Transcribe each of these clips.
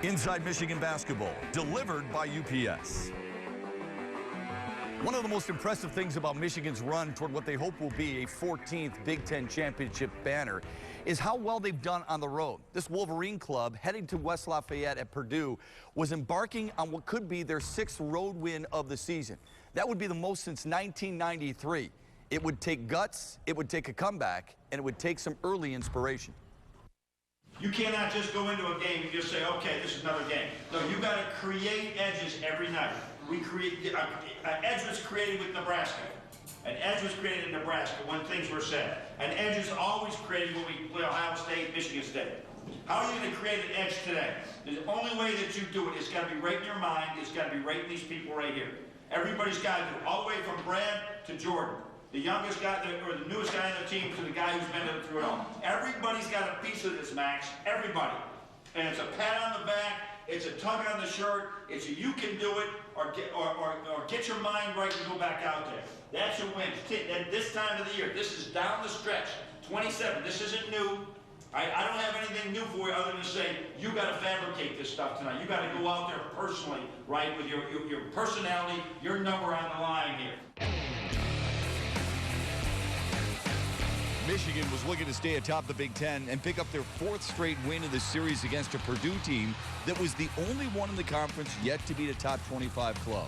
Inside Michigan basketball, delivered by UPS. One of the most impressive things about Michigan's run toward what they hope will be a 14th Big Ten championship banner is how well they've done on the road. This Wolverine club heading to West Lafayette at Purdue was embarking on what could be their 6th road win of the season. That would be the most since 1993. It would take guts, it would take a comeback, and it would take some early inspiration. You cannot just go into a game and just say, okay, this is another game. No, you got to create edges every night. We create, an edge was created with Nebraska. An edge was created in Nebraska when things were said. An edge is always created when we play Ohio State, Michigan State. How are you going to create an edge today? The only way that you do it, it's got to be right in your mind. It's got to be right in these people right here. Everybody's got to do it, all the way from Brad to Jordan. The youngest guy, or the newest guy on the team, to the guy who's been through it all. Everybody's got a piece of this, Max. Everybody. And it's a pat on the back. It's a tug on the shirt. It's a you can do it, or get your mind right and go back out there. That's your win. This time of the year, this is down the stretch. 27. This isn't new. I don't have anything new for you other than to say you got to fabricate this stuff tonight. You got to go out there personally, right, with your personality, your number on the line here. Michigan was looking to stay atop the Big Ten and pick up their 4th straight win in the series against a Purdue team that was the only one in the conference yet to beat a top 25 club.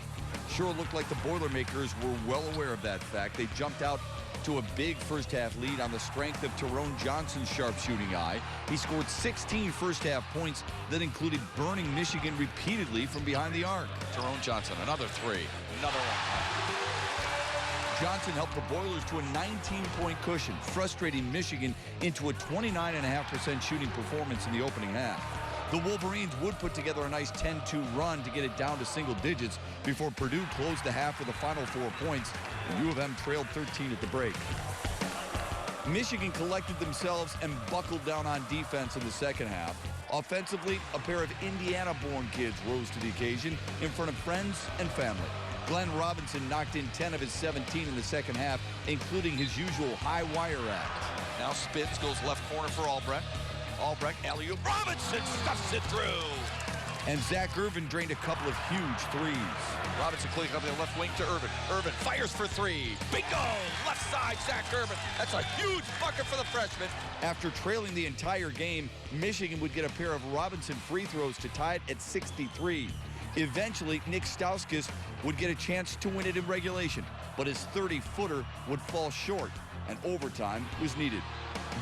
Sure looked like the Boilermakers were well aware of that fact. They jumped out to a big first-half lead on the strength of Tyrone Johnson's sharp shooting eye. He scored 16 first-half points that included burning Michigan repeatedly from behind the arc. Tyrone Johnson, another 3, another one. Johnson helped the Boilers to a 19-point cushion, frustrating Michigan into a 29.5% shooting performance in the opening half. The Wolverines would put together a nice 10-2 run to get it down to single digits before Purdue closed the half with a final 4 points. U of M trailed 13 at the break. Michigan collected themselves and buckled down on defense in the second half. Offensively, a pair of Indiana-born kids rose to the occasion in front of friends and family. Glenn Robinson knocked in 10 of his 17 in the second half, including his usual high wire act. Now spins, goes left corner for Albrecht. Albrecht, alley-oop. Robinson stuffs it through. And Zach Irvin drained a couple of huge threes. Robinson clicking up the left wing to Irvin. Irvin fires for 3. Bingo! Left side, Zach Irvin. That's a huge bucket for the freshman. After trailing the entire game, Michigan would get a pair of Robinson free throws to tie it at 63. Eventually, Nick Stauskas would get a chance to win it in regulation, but his 30-footer would fall short, and overtime was needed.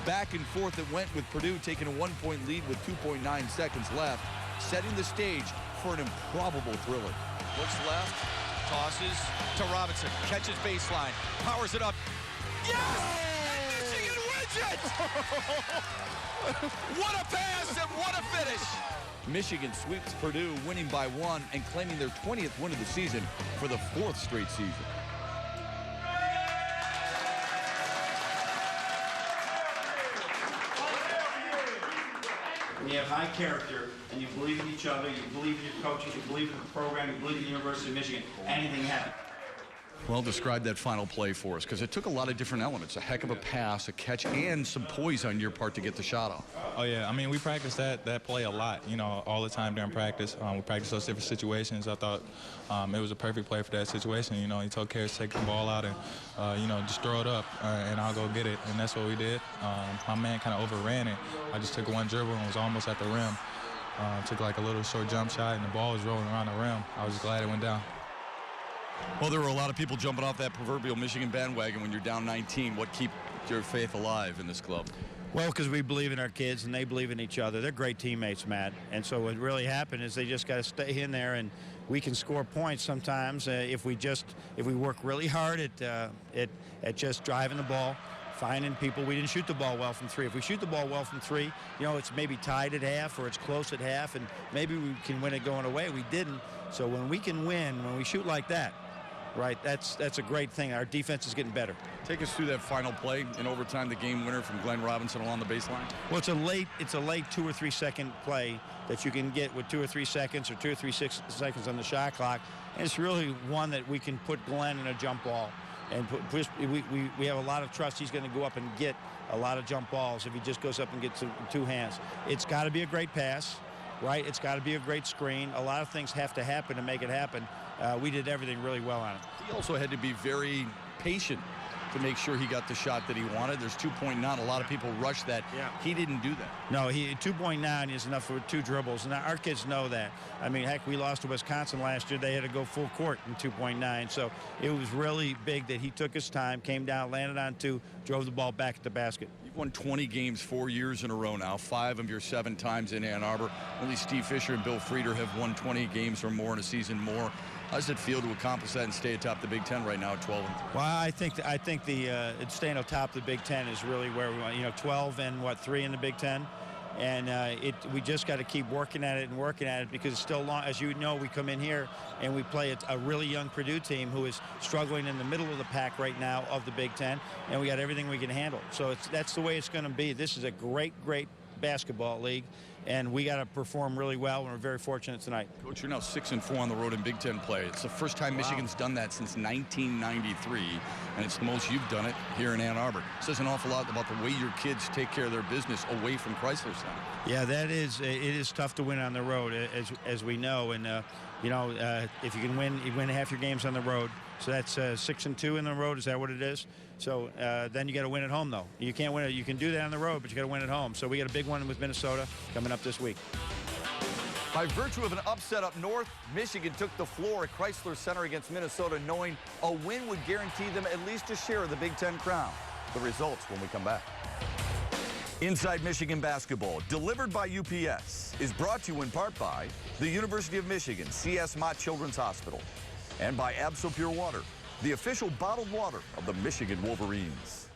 Back and forth it went, with Purdue taking a 1-point lead with 2.9 seconds left, setting the stage for an improbable thriller. Looks left, tosses to Robinson, catches baseline, powers it up. Yes! And Michigan wins it! What a pass and what a finish! Michigan sweeps Purdue, winning by 1 and claiming their 20th win of the season for the 4th straight season. When you have high character and you believe in each other, you believe in your coaches, you believe in the program, you believe in the University of Michigan, anything happens. Well, describe that final play for us, because it took a lot of different elements. A heck of a pass, a catch, and some poise on your part to get the shot off. Oh, yeah. I mean, we practiced that play a lot, you know, all the time during practice. We practiced those different situations. I thought it was a perfect play for that situation. You know, he told Karras to take the ball out and, you know, just throw it up, and I'll go get it. And that's what we did. My man kind of overran it. I just took one dribble and was almost at the rim. Took like a little short jump shot, and the ball was rolling around the rim. I was glad it went down. Well, there were a lot of people jumping off that proverbial Michigan bandwagon when you're down 19. What keeps your faith alive in this club? Well, because we believe in our kids and they believe in each other. They're great teammates, Matt. And so what really happened is they just got to stay in there, and we can score points sometimes if we work really hard at just driving the ball, finding people. We didn't shoot the ball well from 3. If we shoot the ball well from 3, you know, it's maybe tied at half or it's close at half, and maybe we can win it going away. We didn't. So when we can win, when we shoot like that, right, that's a great thing. Our defense is getting better. Take us through that final play in overtime, the game winner from Glenn Robinson along the baseline. Well, it's a late 2 or 3 second play that you can get with 2 or 3 seconds or 2 or 3 seconds on the shot clock, and it's really one that we can put Glenn in a jump ball, and we have a lot of trust he's going to go up and get a lot of jump balls if he just goes up and gets 2 hands. It's got to be a great pass. right? It's got to be a great screen. A lot of things have to happen to make it happen. We did everything really well on it. He also had to be very patient to make sure he got the shot that he wanted. There's 2.9. A lot of people rush that. Yeah. He didn't do that. No, 2.9 is enough for 2 dribbles, and our kids know that. I mean, heck, we lost to Wisconsin last year. They had to go full court in 2.9, so it was really big that he took his time, came down, landed on 2, drove the ball back at the basket. You've won 20 games 4 years in a row now, 5 of your 7 times in Ann Arbor. Only Steve Fisher and Bill Frieder have won 20 games or more in a season more. How does it feel to accomplish that and stay atop the Big Ten right now at 12-3? Well, I think the staying atop the Big Ten is really where we want. 12 and 3 in the Big Ten, and we just got to keep working at it because it's still long. As you know, we come in here and we play a really young Purdue team who is struggling in the middle of the pack right now of the Big Ten, and we got everything we can handle. So that's the way it's going to be. This is a great basketball league, and we got to perform really well, and we're very fortunate tonight. Coach, you're now 6-4 on the road in Big Ten play. It's the first time Michigan's done that since 1993, and it's the most you've done it here in Ann Arbor. It says an awful lot about the way your kids take care of their business away from Chrysler Center. Yeah, it is tough to win on the road, as we know, and if you can win, you win half your games on the road. So that's 6-2 in the road. Is that what it is? So then you got to win at home, though. You can't win it. You can do that on the road, but you got to win at home. So we got a big one with Minnesota coming up this week. By virtue of an upset up north, Michigan took the floor at Chrysler Center against Minnesota, knowing a win would guarantee them at least a share of the Big Ten crown. The results when we come back. Inside Michigan Basketball, delivered by UPS, is brought to you in part by the University of Michigan, C.S. Mott Children's Hospital, and by Absol Pure Water, the official bottled water of the Michigan Wolverines.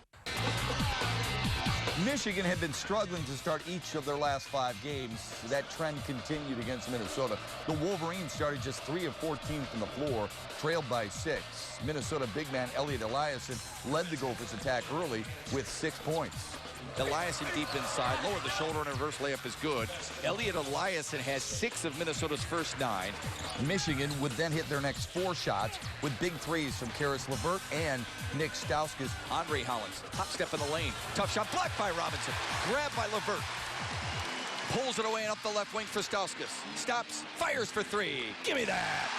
Michigan had been struggling to start each of their last 5 games. That trend continued against Minnesota. The Wolverines started just 3 of 14 from the floor, trailed by 6. Minnesota big man Elliot Eliason led the Gophers attack early with 6 points. Eliason deep inside, lower the shoulder, and a reverse layup is good. Elliot Eliason has 6 of Minnesota's first 9. Michigan would then hit their next 4 shots with big threes from Karis LeVert and Nick Stauskas. Andre Hollins, hop step in the lane. Tough shot blocked by Robinson. Grabbed by LeVert. Pulls it away and up the left wing for Stauskas. Stops, fires for 3. Give me that.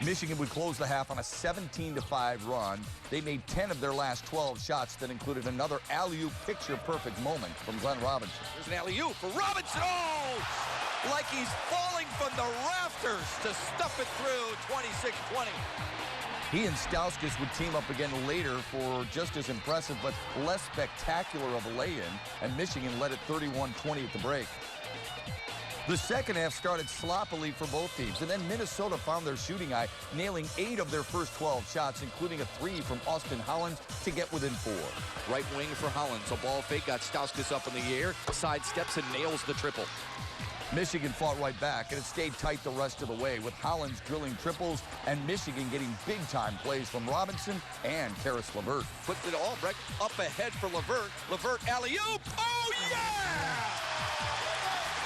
Michigan would close the half on a 17-5 run. They made 10 of their last 12 shots that included another alley-oop picture-perfect moment from Glenn Robinson. There's an alley-oop for Robinson. Oh! Like he's falling from the rafters to stuff it through 26-20. He and Stauskas would team up again later for just as impressive but less spectacular of a lay-in, and Michigan led it 31-20 at the break. The second half started sloppily for both teams, and then Minnesota found their shooting eye, nailing 8 of their first 12 shots, including a 3 from Austin Hollins to get within 4. Right wing for Hollins. A ball fake, got Stauskas up in the air, sidesteps and nails the triple. Michigan fought right back, and it stayed tight the rest of the way, with Hollins drilling triples and Michigan getting big-time plays from Robinson and Karis LeVert. Puts it all Albrecht up ahead for LeVert. LeVert alley-oop. Oh, yeah!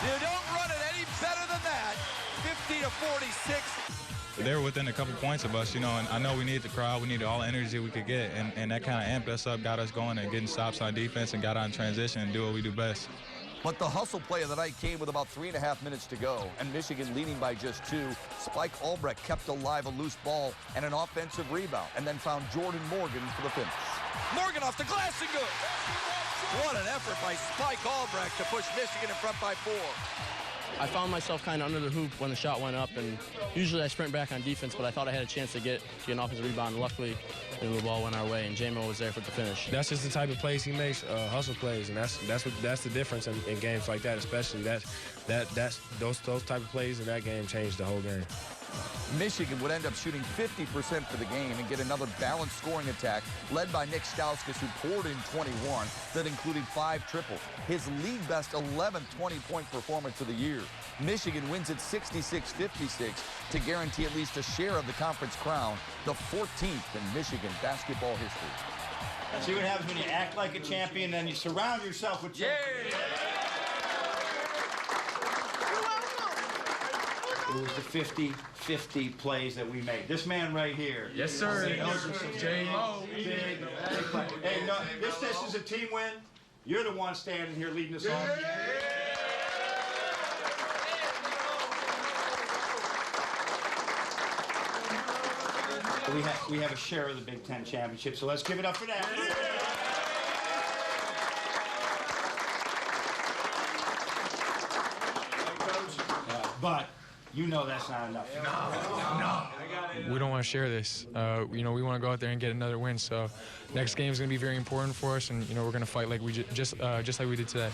You don't run it any better than that. 50-46. They were within a couple points of us, and I know we needed the crowd. We needed all the energy we could get, and that kind of amped us up, got us going and getting stops on defense and got on transition and do what we do best. But the hustle play of the night came with about 3.5 minutes to go, and Michigan leading by just 2. Spike Albrecht kept alive a loose ball and an offensive rebound, and then found Jordan Morgan for the finish. Morgan off the glass and good. What an effort by Spike Albrecht to push Michigan in front by 4. I found myself kind of under the hoop when the shot went up, and usually I sprint back on defense, but I thought I had a chance to get an offensive rebound, and luckily the ball went our way, and J-Mo was there for the finish. That's just the type of plays he makes, hustle plays, and that's the difference in games like that, especially those type of plays in that game changed the whole game. Michigan would end up shooting 50% for the game and get another balanced scoring attack led by Nick Stauskas, who poured in 21 that included 5 triples. His league-best 11th 20-point performance of the year. Michigan wins at 66-56 to guarantee at least a share of the conference crown, the 14th in Michigan basketball history. See what happens when you act like a champion and you surround yourself with champions. It was the 50-50 plays that we made. This man right here. Yes, sir. J-Mo. Hey, no, this is a team win. You're the one standing here leading us on. So we have a share of the Big Ten championship. So let's give it up for that. But you know that's not enough. We don't want to share this. We want to go out there and get another win. So next game is going to be very important for us, and we're going to fight like we just like we did today.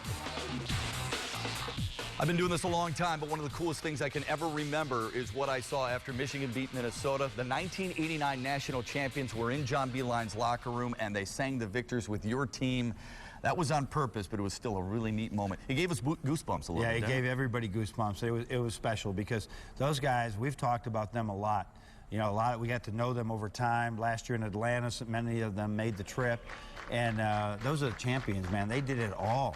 I've been doing this a long time, but one of the coolest things I can ever remember is what I saw after Michigan beat Minnesota. The 1989 national champions were in John Beilein's locker room, and they sang the victors with your team. That was on purpose, but it was still a really neat moment. He gave us goosebumps a little bit. Yeah, he gave everybody goosebumps. It was special because those guys, we've talked about them a lot. We got to know them over time. Last year in Atlanta, many of them made the trip. And those are the champions, man. They did it all.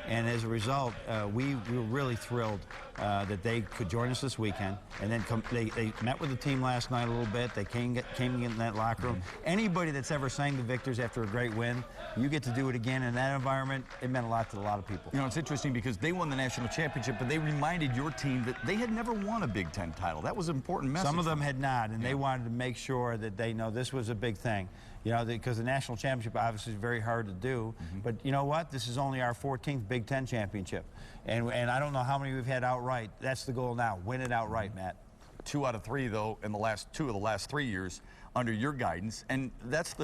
And as a result, we were really thrilled that they could join us this weekend. And then they met with the team last night a little bit. They came in that locker room. Anybody that's ever sang the victors after a great win, you get to do it again in that environment. It meant a lot to a lot of people. It's interesting because they won the national championship, but they reminded your team that they had never won a Big Ten title. That was an important message. Some of them had not, and they wanted to make sure that they know this was a big thing. Because the national championship obviously is very hard to do. But you know what? This is only our 14th Big Ten championship. And I don't know how many we've had outright. That's the goal now. Win it outright, Matt. 2 out of 3, though, in the last 2 of the last 3 years under your guidance. And that's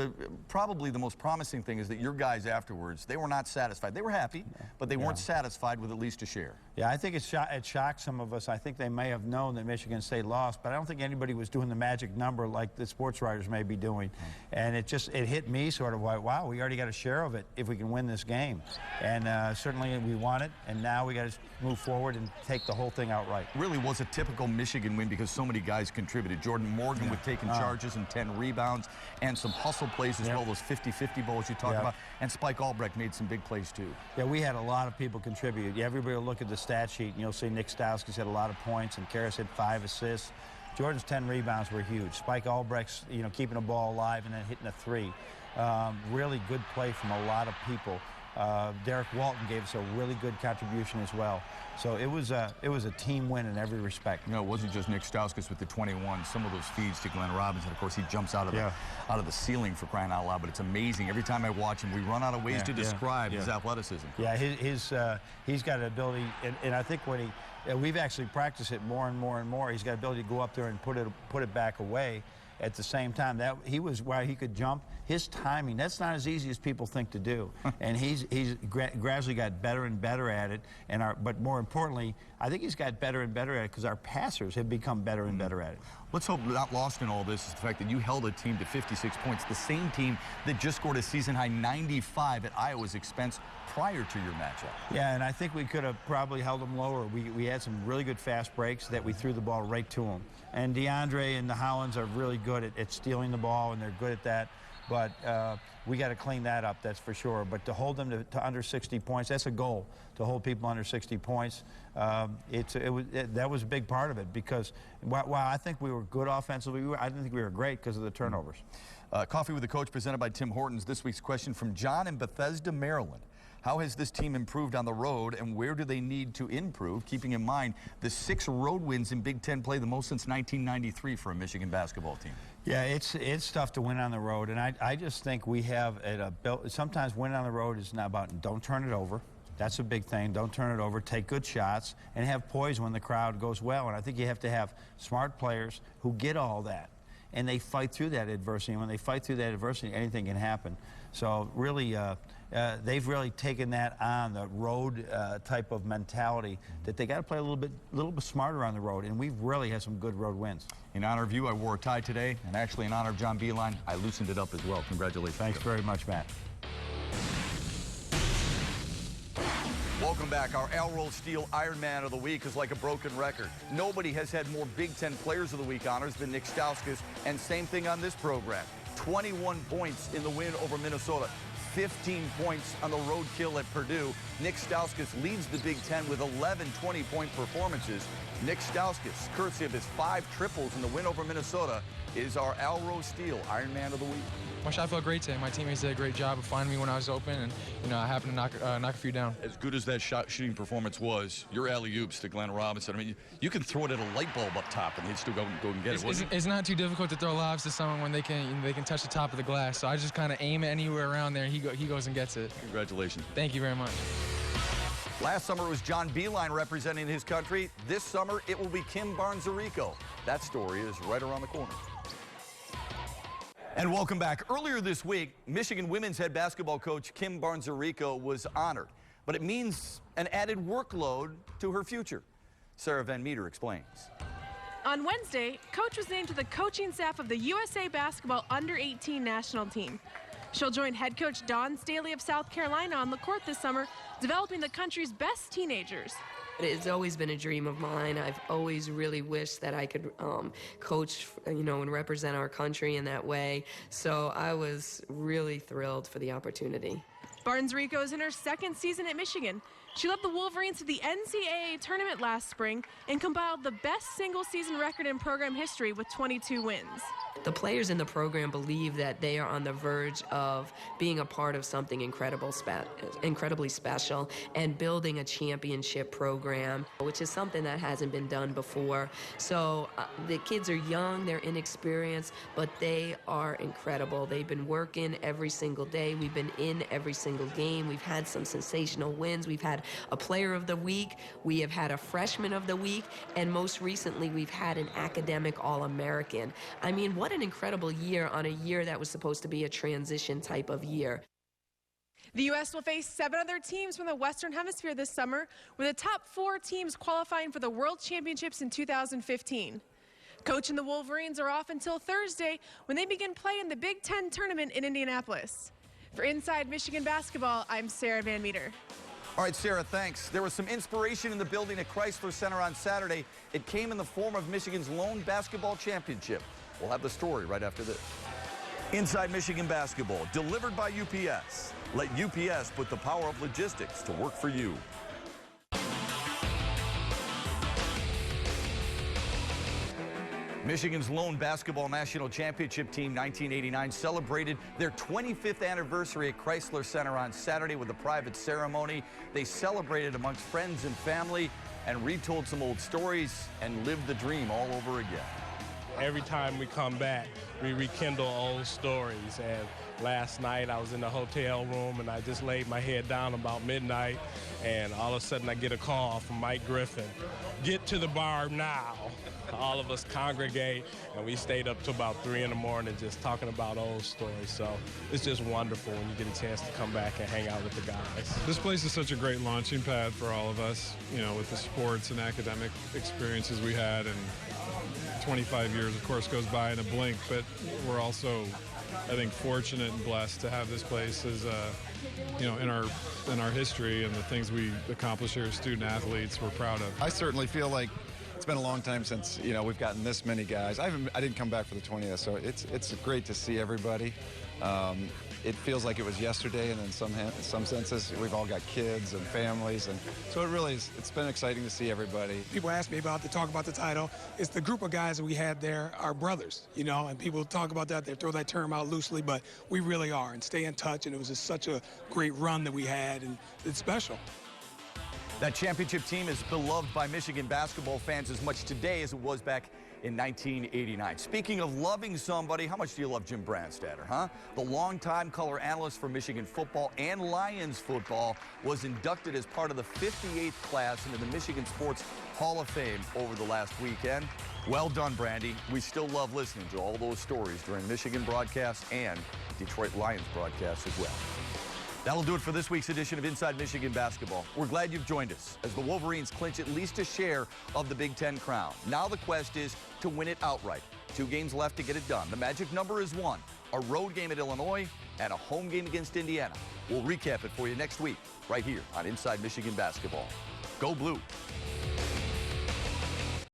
probably the most promising thing is that your guys afterwards, they were not satisfied. They were happy, but they weren't satisfied with at least a share. Yeah, I think it shocked some of us. I think they may have known that Michigan State lost, but I don't think anybody was doing the magic number like the sports writers may be doing. And it hit me sort of like, wow, we already got a share of it if we can win this game. And certainly we won it, and now we got to move forward and take the whole thing outright. Really was a typical Michigan win because so many guys contributed. Jordan Morgan with taking charges and 10 rebounds, and some hustle plays as well, those 50-50 balls you talked about. And Spike Albrecht made some big plays too. Yeah, we had a lot of people contribute. Everybody will look at the stat sheet and you'll see Nick Stauskas had a lot of points and Karras had 5 assists. Jordan's 10 rebounds were huge. Spike Albrecht's, keeping the ball alive and then hitting a 3. Really good play from a lot of people. Derek Walton gave us a really good contribution as well. So it was a team win in every respect. It wasn't just Nick Stauskas with the 21. Some of those feeds to Glenn Robinson, of course, he jumps out of the ceiling for crying out loud. But it's amazing. Every time I watch him, we run out of ways to describe his athleticism. Yeah, he's got an ability, and I think when we've actually practiced it more and more and more. He's got the ability to go up there and put it back away. At the same time, while he could jump, his timing, that's not as easy as people think to do. And he's gradually got better and better at it. But more importantly, I think he's got better and better at it because our passers have become better and better at it. Let's hope not lost in all this is the fact that you held a team to 56 points, the same team that just scored a season-high 95 at Iowa's expense prior to your matchup. Yeah, and I think we could have probably held them lower. We had some really good fast breaks that we threw the ball right to them. And DeAndre and the Howlands are really good at stealing the ball, and they're good at that. But we got to clean that up, that's for sure. But to hold them to under 60 points, that's a goal, to hold people under 60 points. That was a big part of it because while I think we were good offensively, I didn't think we were great because of the turnovers. Coffee with the Coach presented by Tim Hortons. This week's question from John in Bethesda, Maryland. How has this team improved on the road, and where do they need to improve, keeping in mind the 6 road wins in Big Ten play, the most since 1993 for a Michigan basketball team? Yeah, it's tough to win on the road, and I just think we have sometimes winning on the road is not about don't turn it over. That's a big thing. Don't turn it over. Take good shots and have poise when the crowd goes well. And I think you have to have smart players who get all that, and they fight through that adversity. And when they fight through that adversity, anything can happen. So really, they've really taken that on, the road type of mentality, that they got to play a little bit smarter on the road, and we've really had some good road wins. In honor of you, I wore a tie today, and actually in honor of John Beilein, I loosened it up as well. Congratulations. Thanks very much, Matt. Welcome back. Our Al Roll Steel Ironman of the Week is like a broken record. Nobody has had more Big Ten Players of the Week honors than Nick Stauskas, and same thing on this program. 21 points in the win over Minnesota. 15 points on the road kill at Purdue. Nick Stauskas leads the Big Ten with 11 20-point performances. Nick Stauskas, courtesy of his 5 triples in the win over Minnesota, is our Al Roll Steel Ironman of the Week. my shot felt great today. My teammates did a great job of finding me when I was open, and I happened to knock a few down. As good as that shooting performance was, your alley-oops to Glenn Robinson, I mean, you can throw it at a light bulb up top, and they'd still go and get it. It's not too difficult to throw lobs to someone when they can touch the top of the glass. So I just kind of aim it anywhere around there, and he goes and gets it. Congratulations. Thank you very much. Last summer it was John Beilein representing his country. This summer it will be Kim Barnes-Arico. That story is right around the corner. And welcome back. Earlier this week, Michigan women's head basketball coach Kim Barnes-Arico was honored, but it means an added workload to her future. Sarah Van Meter explains. On Wednesday, Coach was named to the coaching staff of the USA Basketball Under-18 national team. She'll join head coach Dawn Staley of South Carolina on the court this summer, developing the country's best teenagers. It's always been a dream of mine. I've always really wished that I could coach, and represent our country in that way. So I was really thrilled for the opportunity. Barnes-Arico is in her second season at Michigan. She led the Wolverines to the NCAA tournament last spring and compiled the best single-season record in program history with 22 wins. The players in the program believe that they are on the verge of being a part of something incredibly special and building a championship program, which is something that hasn't been done before. So the kids are young, they're inexperienced, but they are incredible. They've been working every single day. We've been in every single game. We've had some sensational wins. We've had a player of the week. We have had a freshman of the week. And most recently, we've had an academic All-American. I mean, what an incredible year on a year that was supposed to be a transition type of year. The U.S. will face 7 other teams from the Western Hemisphere this summer, with the top 4 teams qualifying for the World Championships in 2015. Coach and the Wolverines are off until Thursday when they begin play in the Big Ten tournament in Indianapolis. For Inside Michigan Basketball, I'm Sarah Van Meter. All right, Sarah, thanks. There was some inspiration in the building at Chrysler Center on Saturday. It came in the form of Michigan's lone basketball championship. We'll have the story right after this. Inside Michigan Basketball, delivered by UPS. Let UPS put the power of logistics to work for you. Michigan's lone basketball national championship team, 1989, celebrated their 25th anniversary at Chrysler Center on Saturday with a private ceremony. They celebrated amongst friends and family and retold some old stories and lived the dream all over again. Every time we come back, we rekindle old stories. And last night I was in the hotel room and I just laid my head down about midnight, and all of a sudden I get a call from Mike Griffin. Get to the bar now. All of us congregate, and we stayed up to about 3 in the morning just talking about old stories. So it's just wonderful when you get a chance to come back and hang out with the guys. This place is such a great launching pad for all of us, with the sports and academic experiences we had, and 25 years, of course, goes by in a blink, but we're also, I think, fortunate and blessed to have this place as, in our history and the things we accomplish here as student athletes, we're proud of. I certainly feel like it's been a long time since, we've gotten this many guys. I didn't come back for the 20th, so it's great to see everybody. It feels like it was yesterday, and in some senses, we've all got kids and families, and so it's been exciting to see everybody. People ask me to talk about the title. It's the group of guys that we had there, our brothers, and people talk about that, they throw that term out loosely, but we really are, and stay in touch, and it was just such a great run that we had, and it's special. That championship team is beloved by Michigan basketball fans as much today as it was back in 1989. Speaking of loving somebody, how much do you love Jim Brandstatter, huh? The longtime color analyst for Michigan football and Lions football was inducted as part of the 58th class into the Michigan Sports Hall of Fame over the last weekend. Well done, Brandy. We still love listening to all those stories during Michigan broadcasts and Detroit Lions broadcasts as well. That'll do it for this week's edition of Inside Michigan Basketball. We're glad you've joined us as the Wolverines clinch at least a share of the Big Ten crown. Now the quest is to win it outright. 2 games left to get it done. The magic number is 1, a road game at Illinois and a home game against Indiana. We'll recap it for you next week right here on Inside Michigan Basketball. Go Blue.